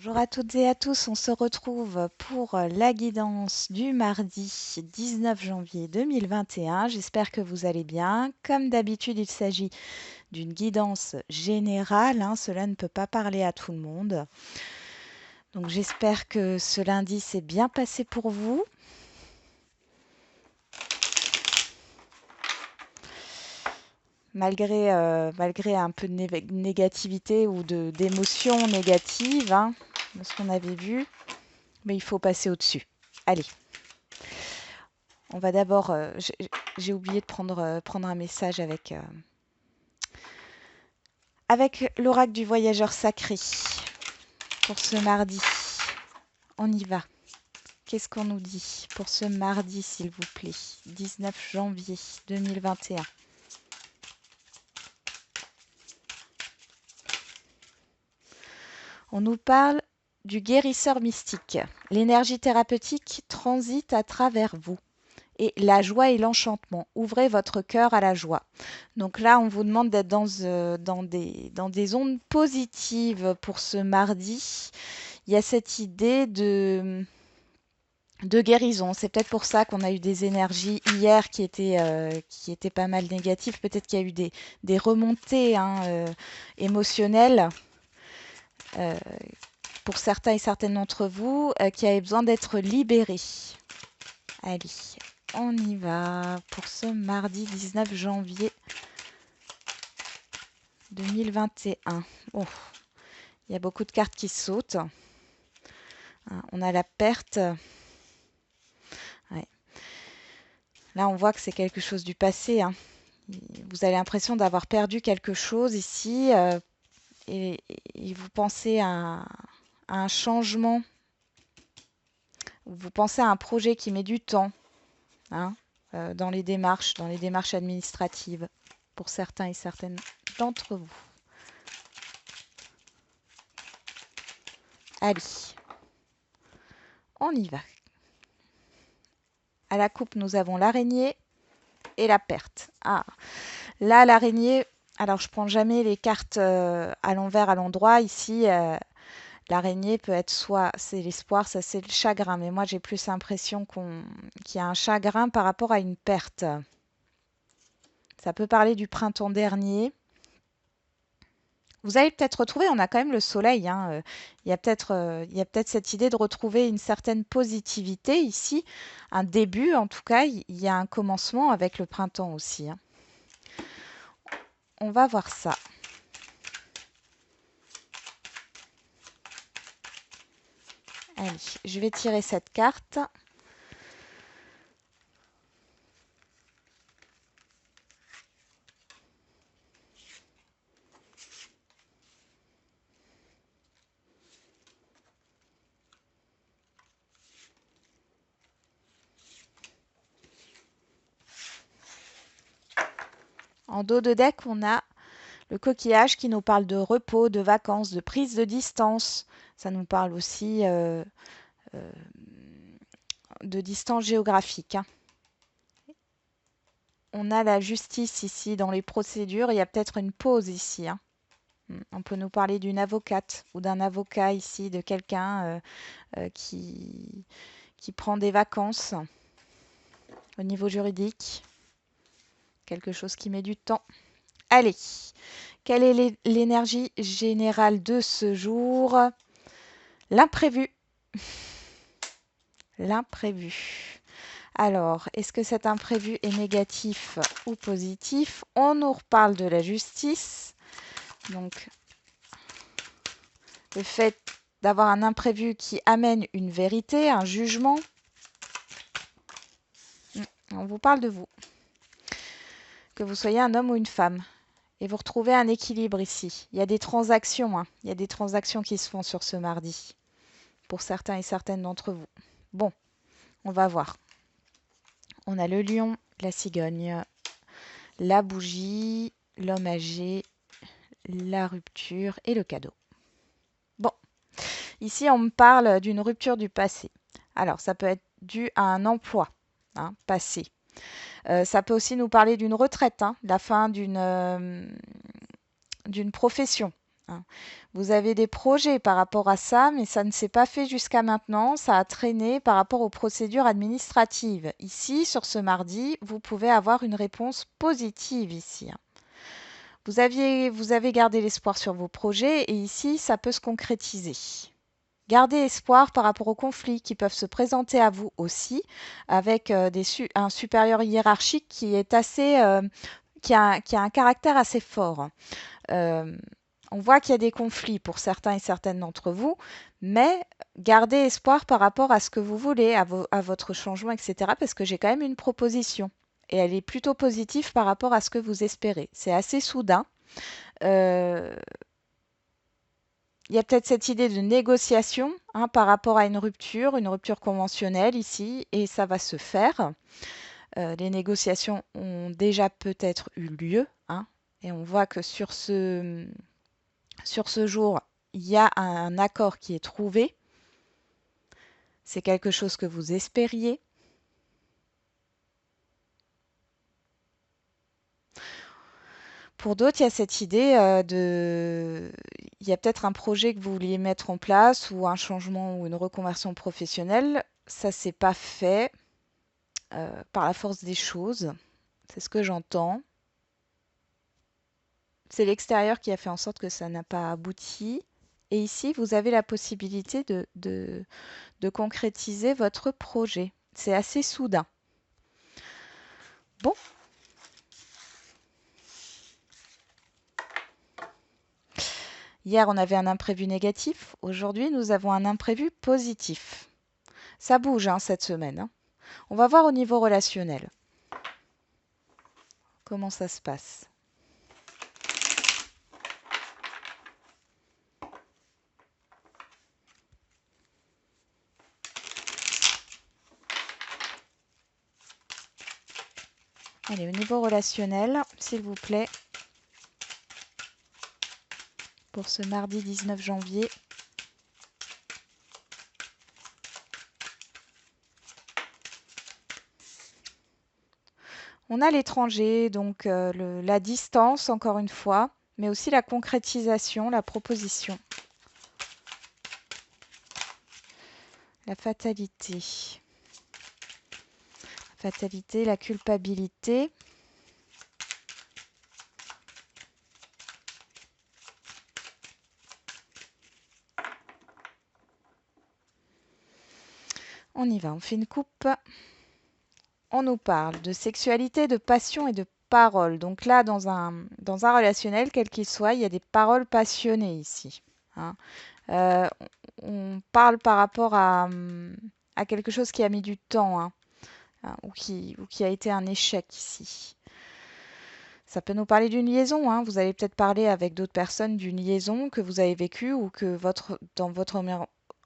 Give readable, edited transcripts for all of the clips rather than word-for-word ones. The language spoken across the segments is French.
Bonjour à toutes et à tous, on se retrouve pour la guidance du mardi 19 janvier 2021. J'espère que vous allez bien. Comme d'habitude, il s'agit d'une guidance générale, hein, cela ne peut pas parler à tout le monde. Donc j'espère que ce lundi s'est bien passé pour vous. Malgré un peu de négativité ou d'émotions négatives, hein, de ce qu'on avait vu, mais il faut passer au-dessus. Allez. On va d'abord, j'ai oublié de prendre un message avec l'oracle du voyageur sacré pour ce mardi. On y va. Qu'est-ce qu'on nous dit pour ce mardi, s'il vous plaît, 19 janvier 2021? On nous parle du guérisseur mystique. L'énergie thérapeutique transite à travers vous. Et la joie et l'enchantement. Ouvrez votre cœur à la joie. Donc là, on vous demande d'être dans des ondes positives pour ce mardi. Il y a cette idée de guérison. C'est peut-être pour ça qu'on a eu des énergies hier qui étaient pas mal négatives. Peut-être qu'il y a eu des remontées, hein, émotionnelles euh, pour certains et certaines d'entre vous qui avaient besoin d'être libérés. Allez, on y va pour ce mardi 19 janvier 2021. Oh, il y a beaucoup de cartes qui sautent. On a la perte. Ouais. Là, on voit que c'est quelque chose du passé, hein. Vous avez l'impression d'avoir perdu quelque chose ici et vous pensez à un changement. Vous pensez à un projet qui met du temps, hein, dans les démarches administratives pour certains et certaines d'entre vous. Allez, on y va. À la coupe, nous avons l'araignée et la perte. Ah, là, l'araignée, alors je prends jamais les cartes à l'envers, à l'endroit. Ici, l'araignée peut être soit c'est l'espoir, ça c'est le chagrin. Mais moi, j'ai plus l'impression qu'il y a un chagrin par rapport à une perte. Ça peut parler du printemps dernier. Vous allez peut-être retrouver, on a quand même le soleil, hein, il y a peut-être cette idée de retrouver une certaine positivité ici, un début en tout cas, il y a un commencement avec le printemps aussi, hein. On va voir ça. Allez, je vais tirer cette carte. En dos de deck, on a le coquillage qui nous parle de repos, de vacances, de prise de distance. Ça nous parle aussi euh, de distance géographique, hein. On a la justice ici dans les procédures. Il y a peut-être une pause ici, hein. On peut nous parler d'une avocate ou d'un avocat ici, de quelqu'un qui prend des vacances au niveau juridique. Quelque chose qui met du temps. Allez, quelle est l'énergie générale de ce jour? L'imprévu. L'imprévu. Alors, est-ce que cet imprévu est négatif ou positif? On nous reparle de la justice. Donc, le fait d'avoir un imprévu qui amène une vérité, un jugement. On vous parle de vous. Que vous soyez un homme ou une femme. Et vous retrouvez un équilibre ici. Il y a des transactions, hein. Il y a des transactions qui se font sur ce mardi. Pour certains et certaines d'entre vous. Bon, on va voir. On a le lion, la cigogne, la bougie, l'homme âgé, la rupture et le cadeau. Bon, ici on me parle d'une rupture du passé. Alors ça peut être dû à un emploi, hein, passé. Ça peut aussi nous parler d'une retraite, hein, la fin d'une profession, hein. Vous avez des projets par rapport à ça, mais ça ne s'est pas fait jusqu'à maintenant. Ça a traîné par rapport aux procédures administratives. Ici, sur ce mardi, vous pouvez avoir une réponse positive ici, hein. Vous avez gardé l'espoir sur vos projets et ici, ça peut se concrétiser. Gardez espoir par rapport aux conflits qui peuvent se présenter à vous aussi, avec un supérieur hiérarchique qui est qui a un caractère assez fort. Euh, on voit qu'il y a des conflits pour certains et certaines d'entre vous, mais gardez espoir par rapport à ce que vous voulez, à votre changement, etc. Parce que j'ai quand même une proposition. Et elle est plutôt positive par rapport à ce que vous espérez. C'est assez soudain. Euh, il y a peut-être cette idée de négociation, hein, par rapport à une rupture conventionnelle ici, et ça va se faire. Les négociations ont déjà peut-être eu lieu, hein, et on voit que sur ce jour, il y a un accord qui est trouvé. C'est quelque chose que vous espériez. Pour d'autres, il y a cette idée il y a peut-être un projet que vous vouliez mettre en place ou un changement ou une reconversion professionnelle. Ça s'est pas fait par la force des choses. C'est ce que j'entends. C'est l'extérieur qui a fait en sorte que ça n'a pas abouti. Et ici, vous avez la possibilité de concrétiser votre projet. C'est assez soudain. Bon. Hier, on avait un imprévu négatif. Aujourd'hui, nous avons un imprévu positif. Ça bouge, hein, cette semaine, hein. On va voir au niveau relationnel. Comment ça se passe? Allez, au niveau relationnel, s'il vous plaît, pour ce mardi 19 janvier. On a l'étranger, donc la distance, encore une fois, mais aussi la concrétisation, la proposition. La fatalité. La fatalité, la culpabilité. On y va, on fait une coupe. On nous parle de sexualité, de passion et de parole. Donc là, dans un relationnel, quel qu'il soit, il y a des paroles passionnées ici, hein. Euh, on parle par rapport à quelque chose qui a mis du temps, hein, hein, ou qui a été un échec ici. Ça peut nous parler d'une liaison, hein. Vous allez peut-être parler avec d'autres personnes d'une liaison que vous avez vécue ou que dans votre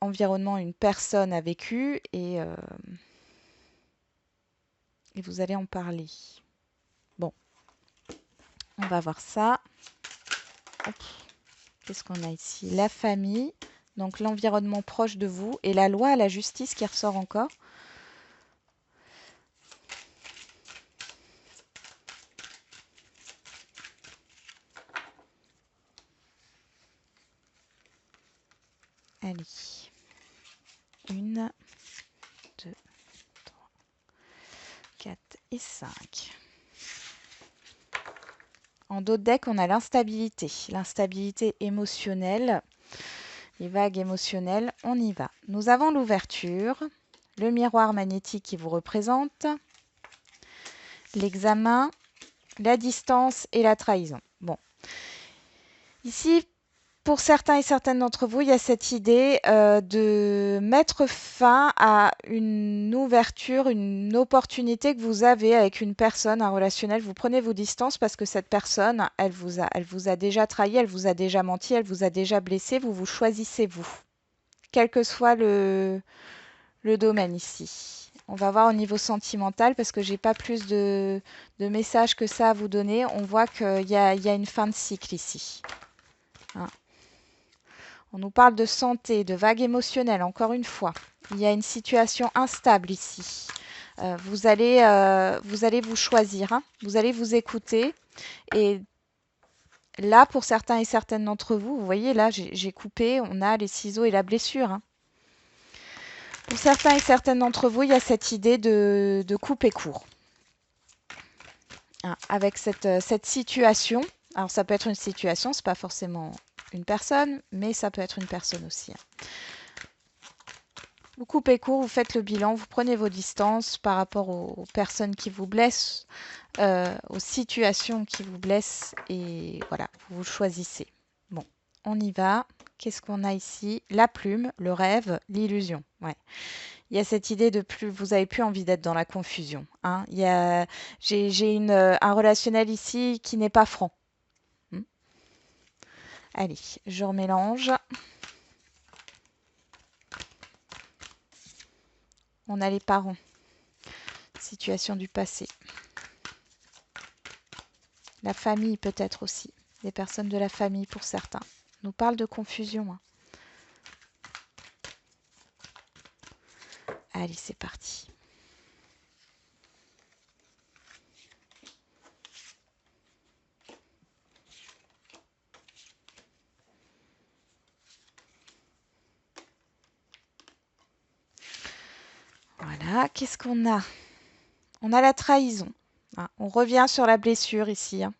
environnement, une personne a vécu et vous allez en parler. Bon, on va voir ça. Hop. Qu'est-ce qu'on a ici? La famille, donc l'environnement proche de vous et la loi, la justice qui ressort encore. Allez. 1, 2, 3, 4 et 5. En dos de deck, on a l'instabilité émotionnelle, les vagues émotionnelles. On y va. Nous avons l'ouverture, le miroir magnétique qui vous représente, l'examen, la distance et la trahison. Bon. Ici, pour certains et certaines d'entre vous, il y a cette idée de mettre fin à une ouverture, une opportunité que vous avez avec une personne, un relationnel. Vous prenez vos distances parce que cette personne, elle vous a déjà trahi, elle vous a déjà menti, elle vous a déjà blessé. Vous choisissez vous, quel que soit le domaine ici. On va voir au niveau sentimental parce que j'ai pas plus de messages que ça à vous donner. On voit qu'il y a une fin de cycle ici, hein. On nous parle de santé, de vagues émotionnelles, encore une fois. Il y a une situation instable ici. Vous allez vous choisir, hein. Vous allez vous écouter et Là, pour certains et certaines d'entre vous, vous voyez, là, j'ai coupé, on a les ciseaux et la blessure, hein. Pour certains et certaines d'entre vous, il y a cette idée de couper court, hein, avec cette situation. Alors, ça peut être une situation, c'est pas forcément une personne, mais ça peut être une personne aussi, hein. Vous coupez court, vous faites le bilan, vous prenez vos distances par rapport aux personnes qui vous blessent, aux situations qui vous blessent, et voilà, vous choisissez. Bon, on y va. Qu'est-ce qu'on a ici? La plume, le rêve, l'illusion. Ouais. Il y a cette idée de plus, vous n'avez plus envie d'être dans la confusion, hein. J'ai un relationnel ici qui n'est pas franc. Allez, je remélange. On a les parents. Situation du passé. La famille peut-être aussi. Les personnes de la famille pour certains. On nous parle de confusion, hein. Allez, c'est parti. Voilà, qu'est-ce qu'on a? On a la trahison, hein. On revient sur la blessure ici, hein.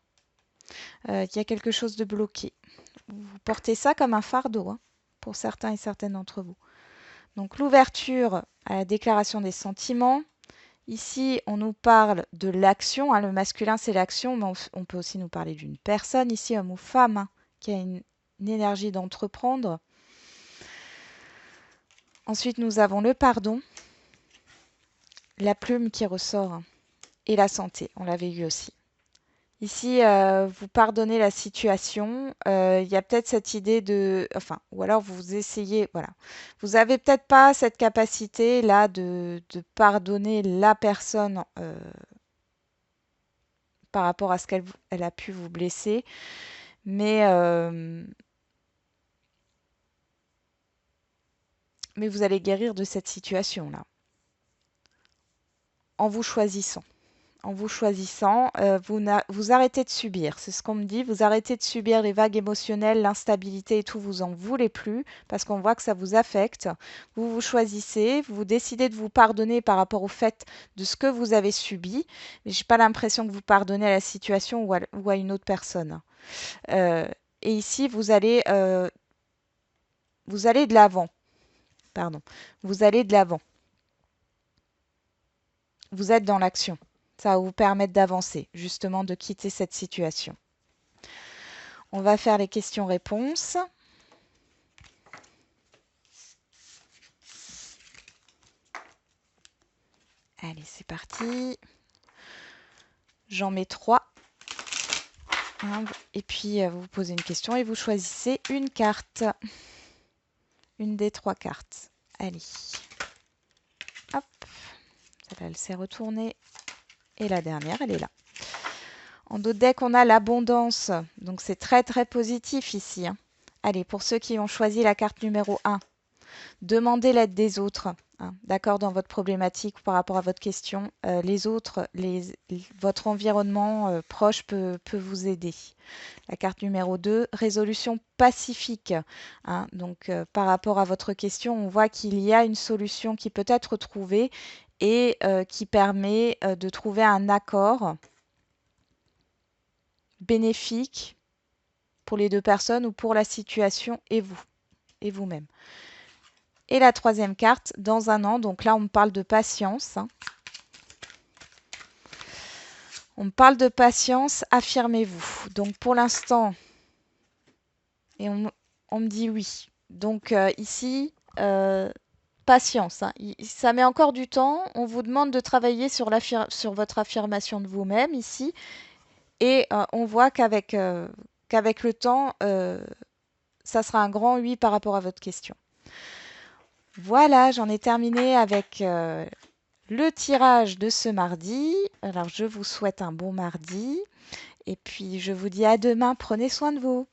Il y a quelque chose de bloqué. Vous portez ça comme un fardeau, hein, pour certains et certaines d'entre vous. Donc l'ouverture à la déclaration des sentiments. Ici, on nous parle de l'action, hein. Le masculin, c'est l'action, mais on peut aussi nous parler d'une personne, ici, homme ou femme, hein, qui a une énergie d'entreprendre. Ensuite, nous avons le pardon, la plume qui ressort, et la santé, on l'avait vu aussi. Ici, vous pardonnez la situation. Il y a peut-être cette idée de... Enfin, ou alors vous essayez... Voilà. Vous n'avez peut-être pas cette capacité-là de pardonner la personne par rapport à ce qu'elle a pu vous blesser. Mais vous allez guérir de cette situation-là. En vous choisissant. En vous choisissant, vous arrêtez de subir. C'est ce qu'on me dit. Vous arrêtez de subir les vagues émotionnelles, l'instabilité et tout. Vous en voulez plus parce qu'on voit que ça vous affecte. Vous vous choisissez. Vous décidez de vous pardonner par rapport au fait de ce que vous avez subi. Mais j'ai pas l'impression que vous pardonnez à la situation ou à une autre personne. Et ici, vous allez de l'avant. Pardon. Vous allez de l'avant. Vous êtes dans l'action. Ça va vous permettre d'avancer, justement de quitter cette situation. On va faire les questions-réponses. Allez, c'est parti. J'en mets 3. Et puis, vous posez une question et vous choisissez une carte. Une des 3 cartes. Allez. Hop. Celle-là, elle s'est retournée. Et la dernière, elle est là. En dos de deck, on a l'abondance. Donc, c'est très, très positif ici, hein. Allez, pour ceux qui ont choisi la carte numéro 1, demandez l'aide des autres, hein, d'accord, dans votre problématique ou par rapport à votre question. Les autres, votre environnement proche peut vous aider. La carte numéro 2, résolution pacifique, hein. Donc, par rapport à votre question, on voit qu'il y a une solution qui peut être trouvée et qui permet de trouver un accord bénéfique pour les deux personnes ou pour la situation et vous, et vous-même. Et la 3e carte, dans un an, donc là on me parle de patience, hein. On me parle de patience, affirmez-vous. Donc pour l'instant, et on me dit oui. Donc ici, patience, hein. Ça met encore du temps. On vous demande de travailler sur votre affirmation de vous-même ici. Et on voit qu'avec le temps, ça sera un grand oui par rapport à votre question. Voilà, j'en ai terminé avec le tirage de ce mardi. Alors, je vous souhaite un bon mardi. Et puis, je vous dis à demain. Prenez soin de vous.